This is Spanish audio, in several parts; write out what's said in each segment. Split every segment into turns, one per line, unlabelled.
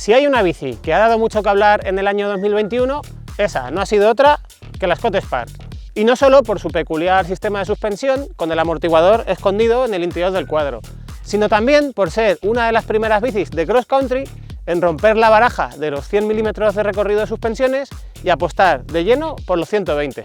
Si hay una bici que ha dado mucho que hablar en el año 2021, esa no ha sido otra que la Scott Spark. Y no solo por su peculiar sistema de suspensión con el amortiguador escondido en el interior del cuadro, sino también por ser una de las primeras bicis de cross country en romper la baraja de los 100 milímetros de recorrido de suspensiones y apostar de lleno por los 120.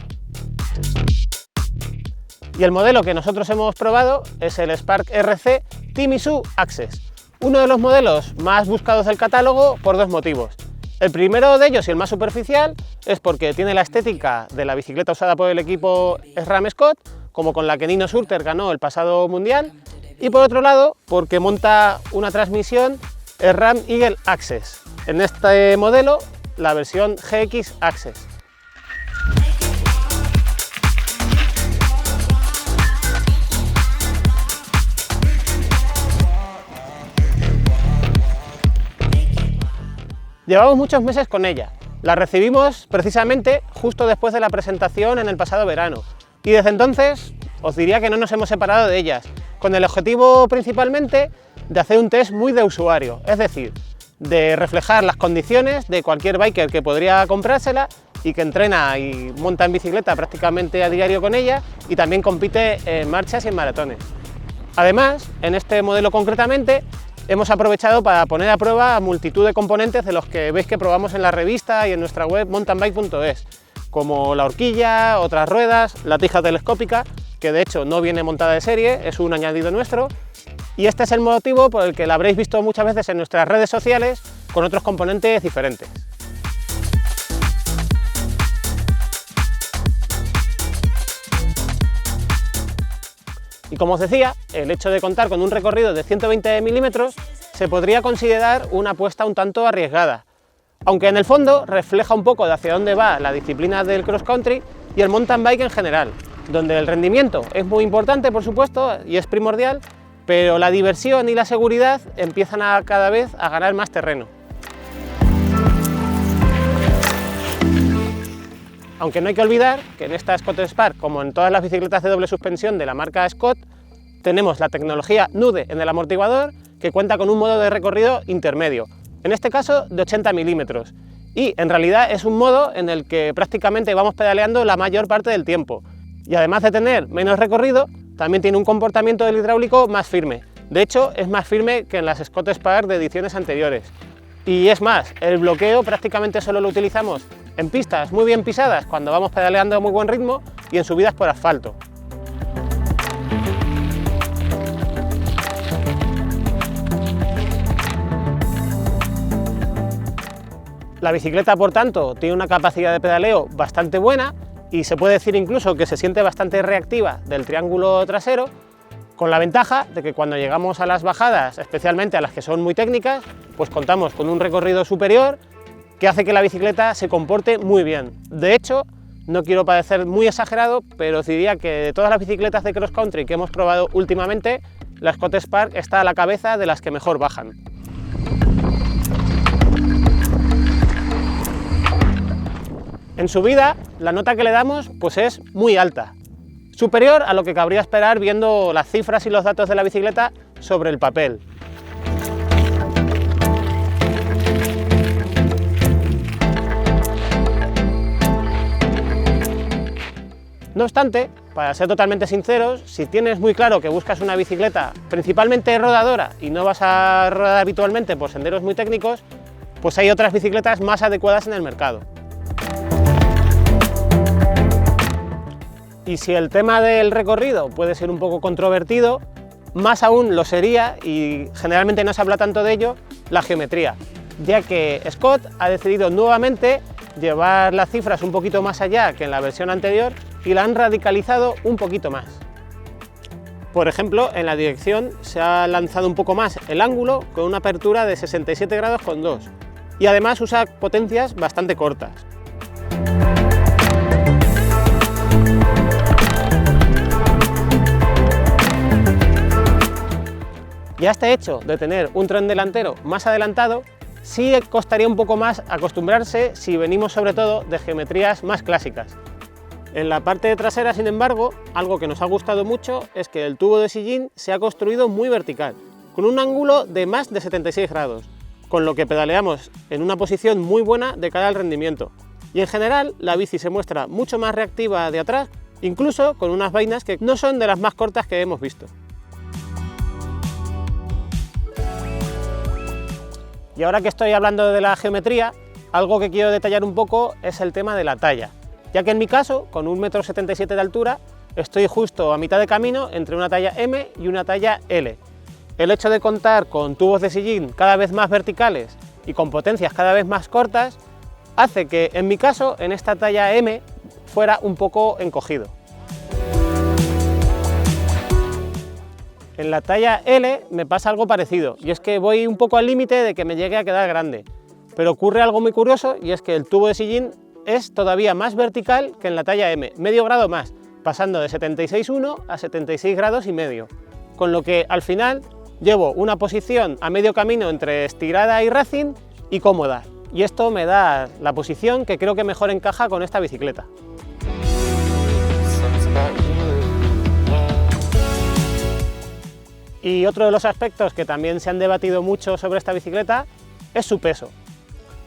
Y el modelo que nosotros hemos probado es el Spark RC Timisu Access, uno de los modelos más buscados del catálogo por dos motivos. El primero de ellos, y el más superficial, es porque tiene la estética de la bicicleta usada por el equipo SRAM Scott, como con la que Nino Schurter ganó el pasado mundial, y por otro lado, porque monta una transmisión SRAM Eagle Access, en este modelo la versión GX Access. Llevamos muchos meses con ella, la recibimos precisamente justo después de la presentación en el pasado verano y desde entonces os diría que no nos hemos separado de ellas, con el objetivo principalmente de hacer un test muy de usuario, es decir, de reflejar las condiciones de cualquier biker que podría comprársela y que entrena y monta en bicicleta prácticamente a diario con ella y también compite en marchas y en maratones. Además, en este modelo concretamente, hemos aprovechado para poner a prueba multitud de componentes de los que veis que probamos en la revista y en nuestra web mountainbike.es, como la horquilla, otras ruedas, la tija telescópica, que de hecho no viene montada de serie, es un añadido nuestro, y este es el motivo por el que la habréis visto muchas veces en nuestras redes sociales con otros componentes diferentes. Y como os decía, el hecho de contar con un recorrido de 120 milímetros se podría considerar una apuesta un tanto arriesgada, aunque en el fondo refleja un poco de hacia dónde va la disciplina del cross country y el mountain bike en general, donde el rendimiento es muy importante, por supuesto, y es primordial, pero la diversión y la seguridad empiezan cada vez a ganar más terreno. Aunque no hay que olvidar que en esta Scott Spark, como en todas las bicicletas de doble suspensión de la marca Scott, tenemos la tecnología NUDE en el amortiguador, que cuenta con un modo de recorrido intermedio, en este caso de 80 milímetros, y en realidad es un modo en el que prácticamente vamos pedaleando la mayor parte del tiempo, y además de tener menos recorrido, también tiene un comportamiento del hidráulico más firme. De hecho, es más firme que en las Scott Spark de ediciones anteriores. Y es más, el bloqueo prácticamente solo lo utilizamos en pistas muy bien pisadas cuando vamos pedaleando a muy buen ritmo y en subidas por asfalto. La bicicleta, por tanto, tiene una capacidad de pedaleo bastante buena y se puede decir incluso que se siente bastante reactiva del triángulo trasero, con la ventaja de que cuando llegamos a las bajadas, especialmente a las que son muy técnicas, pues contamos con un recorrido superior que hace que la bicicleta se comporte muy bien. De hecho, no quiero parecer muy exagerado, pero os diría que de todas las bicicletas de cross country que hemos probado últimamente, la Scott Spark está a la cabeza de las que mejor bajan. En subida, la nota que le damos pues es muy alta, superior a lo que cabría esperar viendo las cifras y los datos de la bicicleta sobre el papel. No obstante, para ser totalmente sinceros, si tienes muy claro que buscas una bicicleta principalmente rodadora y no vas a rodar habitualmente por senderos muy técnicos, pues hay otras bicicletas más adecuadas en el mercado. Y si el tema del recorrido puede ser un poco controvertido, más aún lo sería, y generalmente no se habla tanto de ello, la geometría, ya que Scott ha decidido nuevamente llevar las cifras un poquito más allá que en la versión anterior y la han radicalizado un poquito más. Por ejemplo, en la dirección se ha lanzado un poco más el ángulo con una apertura de 67 grados con 2 y además usa potencias bastante cortas. Ya este hecho de tener un tren delantero más adelantado sí costaría un poco más acostumbrarse si venimos sobre todo de geometrías más clásicas. En la parte trasera, sin embargo, algo que nos ha gustado mucho es que el tubo de sillín se ha construido muy vertical, con un ángulo de más de 76 grados, con lo que pedaleamos en una posición muy buena de cara al rendimiento. Y en general la bici se muestra mucho más reactiva de atrás, incluso con unas vainas que no son de las más cortas que hemos visto. Y ahora que estoy hablando de la geometría, algo que quiero detallar un poco es el tema de la talla, ya que en mi caso, con 1,77 m de altura, estoy justo a mitad de camino entre una talla M y una talla L. El hecho de contar con tubos de sillín cada vez más verticales y con potencias cada vez más cortas hace que, en mi caso, en esta talla M, fuera un poco encogido. En la talla L me pasa algo parecido, y es que voy un poco al límite de que me llegue a quedar grande, pero ocurre algo muy curioso, y es que el tubo de sillín es todavía más vertical que en la talla M, medio grado más, pasando de 76,1 a 76 grados y medio, con lo que al final llevo una posición a medio camino entre estirada y racing y cómoda, y esto me da la posición que creo que mejor encaja con esta bicicleta. Y otro de los aspectos que también se han debatido mucho sobre esta bicicleta es su peso.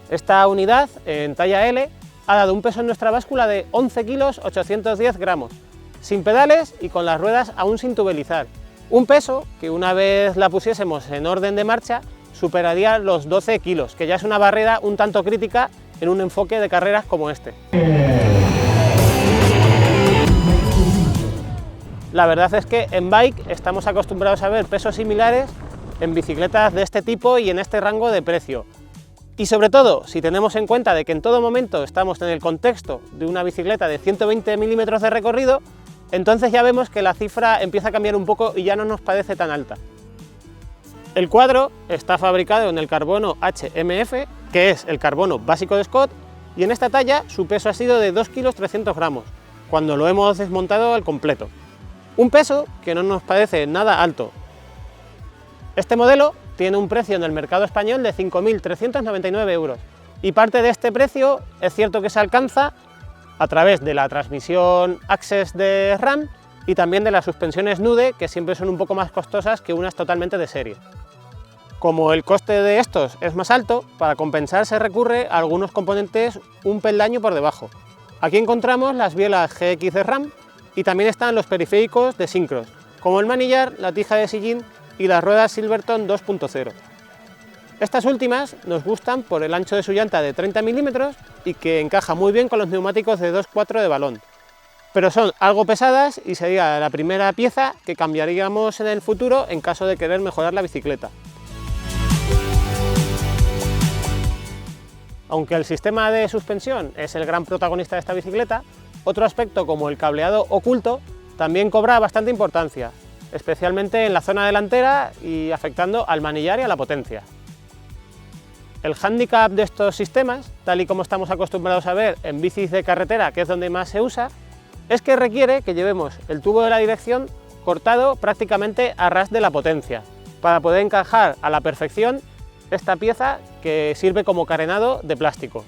Esta unidad en talla L ha dado un peso en nuestra báscula de 11 kilos 810 gramos, sin pedales y con las ruedas aún sin tubelizar. Un peso que una vez la pusiésemos en orden de marcha superaría los 12 kilos, que ya es una barrera un tanto crítica en un enfoque de carreras como este. La verdad es que en bike estamos acostumbrados a ver pesos similares en bicicletas de este tipo y en este rango de precio. Y sobre todo, si tenemos en cuenta de que en todo momento estamos en el contexto de una bicicleta de 120 milímetros de recorrido, entonces ya vemos que la cifra empieza a cambiar un poco y ya no nos parece tan alta. El cuadro está fabricado en el carbono HMF, que es el carbono básico de Scott, y en esta talla su peso ha sido de 2 kilos 300 gramos, cuando lo hemos desmontado al completo. Un peso que no nos parece nada alto. Este modelo tiene un precio en el mercado español de 5.399 euros y parte de este precio es cierto que se alcanza a través de la transmisión Access de RAM y también de las suspensiones Nude, que siempre son un poco más costosas que unas totalmente de serie. Como el coste de estos es más alto, para compensar se recurre a algunos componentes un peldaño por debajo. Aquí encontramos las bielas GX de RAM y también están los periféricos de Syncros, como el manillar, la tija de sillín y las ruedas Silverton 2.0. Estas últimas nos gustan por el ancho de su llanta de 30 milímetros y que encaja muy bien con los neumáticos de 2.4 de balón, pero son algo pesadas y sería la primera pieza que cambiaríamos en el futuro en caso de querer mejorar la bicicleta. Aunque el sistema de suspensión es el gran protagonista de esta bicicleta, otro aspecto como el cableado oculto también cobra bastante importancia, especialmente en la zona delantera y afectando al manillar y a la potencia. El hándicap de estos sistemas, tal y como estamos acostumbrados a ver en bicis de carretera, que es donde más se usa, es que requiere que llevemos el tubo de la dirección cortado prácticamente a ras de la potencia, para poder encajar a la perfección esta pieza que sirve como carenado de plástico.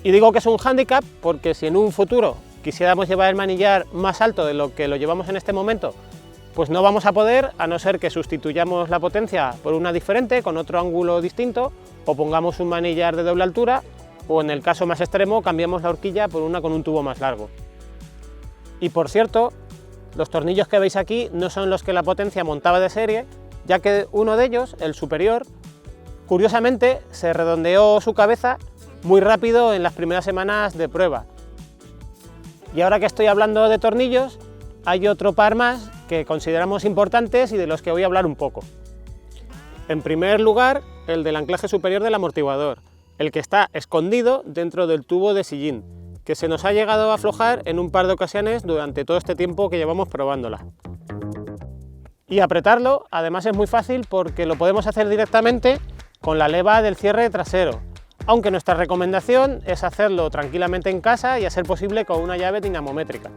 Y digo que es un hándicap porque si en un futuro quisiéramos llevar el manillar más alto de lo que lo llevamos en este momento, pues no vamos a poder, a no ser que sustituyamos la potencia por una diferente, con otro ángulo distinto, o pongamos un manillar de doble altura, o en el caso más extremo cambiamos la horquilla por una con un tubo más largo. Y por cierto, los tornillos que veis aquí no son los que la potencia montaba de serie, ya que uno de ellos, el superior, curiosamente se redondeó su cabeza muy rápido en las primeras semanas de prueba. Y ahora que estoy hablando de tornillos, hay otro par más que consideramos importantes y de los que voy a hablar un poco. En primer lugar, el del anclaje superior del amortiguador, el que está escondido dentro del tubo de sillín, que se nos ha llegado a aflojar en un par de ocasiones durante todo este tiempo que llevamos probándola. Y apretarlo, además, es muy fácil porque lo podemos hacer directamente con la leva del cierre trasero, aunque nuestra recomendación es hacerlo tranquilamente en casa y a ser posible con una llave dinamométrica.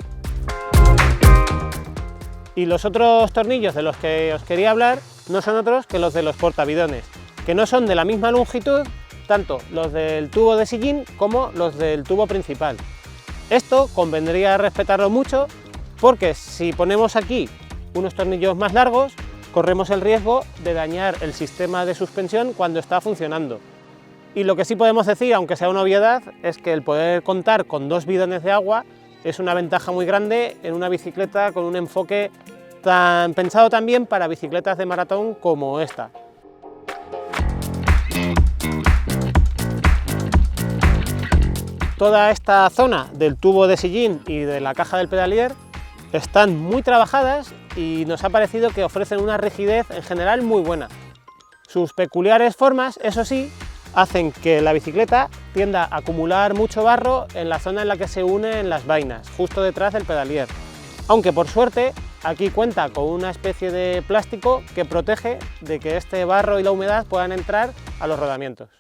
Y los otros tornillos de los que os quería hablar no son otros que los de los portabidones, que no son de la misma longitud, tanto los del tubo de sillín como los del tubo principal. Esto convendría respetarlo mucho porque si ponemos aquí unos tornillos más largos, corremos el riesgo de dañar el sistema de suspensión cuando está funcionando. Y lo que sí podemos decir, aunque sea una obviedad, es que el poder contar con 2 bidones de agua es una ventaja muy grande en una bicicleta con un enfoque pensado también para bicicletas de maratón como esta. Toda esta zona del tubo de sillín y de la caja del pedalier están muy trabajadas y nos ha parecido que ofrecen una rigidez en general muy buena. Sus peculiares formas, eso sí, hacen que la bicicleta tienda a acumular mucho barro en la zona en la que se unen las vainas, justo detrás del pedalier. Aunque por suerte aquí cuenta con una especie de plástico que protege de que este barro y la humedad puedan entrar a los rodamientos.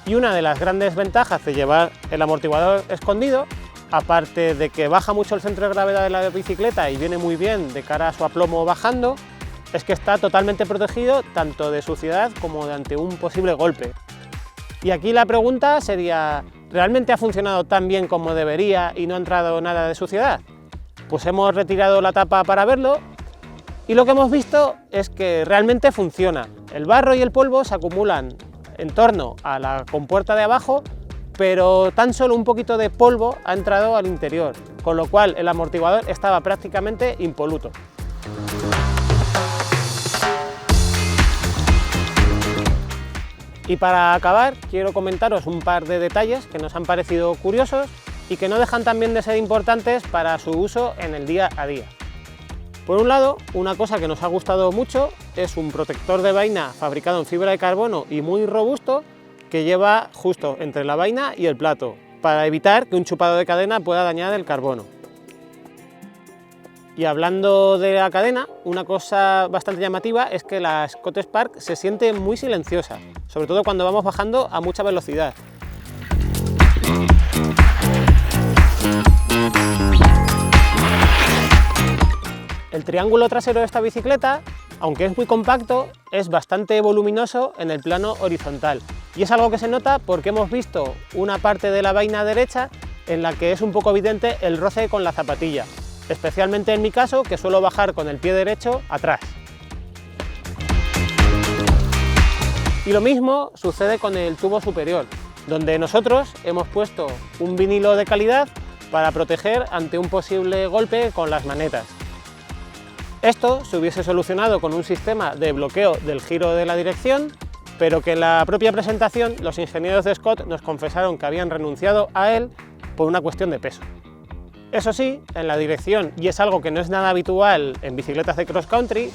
Y una de las grandes ventajas de llevar el amortiguador escondido, aparte de que baja mucho el centro de gravedad de la bicicleta y viene muy bien de cara a su aplomo bajando, es que está totalmente protegido tanto de suciedad como de ante un posible golpe. Y aquí la pregunta sería, ¿realmente ha funcionado tan bien como debería y no ha entrado nada de suciedad? Pues hemos retirado la tapa para verlo y lo que hemos visto es que realmente funciona. El barro y el polvo se acumulan en torno a la compuerta de abajo, pero tan solo un poquito de polvo ha entrado al interior, con lo cual el amortiguador estaba prácticamente impoluto. Y para acabar, quiero comentaros un par de detalles que nos han parecido curiosos y que no dejan también de ser importantes para su uso en el día a día. Por un lado, una cosa que nos ha gustado mucho es un protector de vaina fabricado en fibra de carbono y muy robusto que lleva justo entre la vaina y el plato, para evitar que un chupado de cadena pueda dañar el carbono. Y hablando de la cadena, una cosa bastante llamativa es que la Scott Spark se siente muy silenciosa, sobre todo cuando vamos bajando a mucha velocidad. El triángulo trasero de esta bicicleta, aunque es muy compacto, es bastante voluminoso en el plano horizontal. Y es algo que se nota porque hemos visto una parte de la vaina derecha en la que es un poco evidente el roce con la zapatilla, especialmente en mi caso, que suelo bajar con el pie derecho atrás. Y lo mismo sucede con el tubo superior, donde nosotros hemos puesto un vinilo de calidad para proteger ante un posible golpe con las manetas. Esto se hubiese solucionado con un sistema de bloqueo del giro de la dirección, pero que en la propia presentación los ingenieros de Scott nos confesaron que habían renunciado a él por una cuestión de peso. Eso sí, en la dirección, y es algo que no es nada habitual en bicicletas de cross country,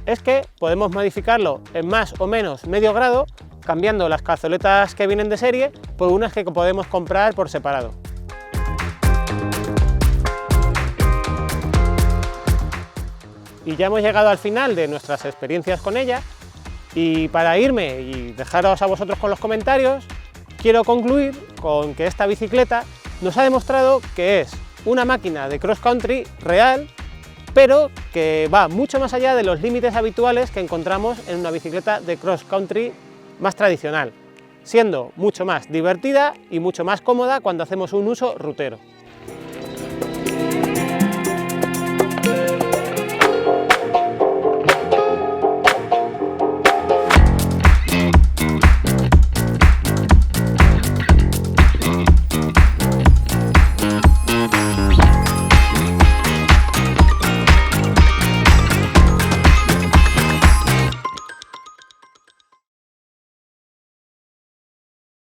es que podemos modificarlo en más o menos medio grado, cambiando las cazoletas que vienen de serie por unas que podemos comprar por separado. Y ya hemos llegado al final de nuestras experiencias con ella, y para irme y dejaros a vosotros con los comentarios, quiero concluir con que esta bicicleta nos ha demostrado que es una máquina de cross country real, pero que va mucho más allá de los límites habituales que encontramos en una bicicleta de cross country más tradicional, siendo mucho más divertida y mucho más cómoda cuando hacemos un uso rutero.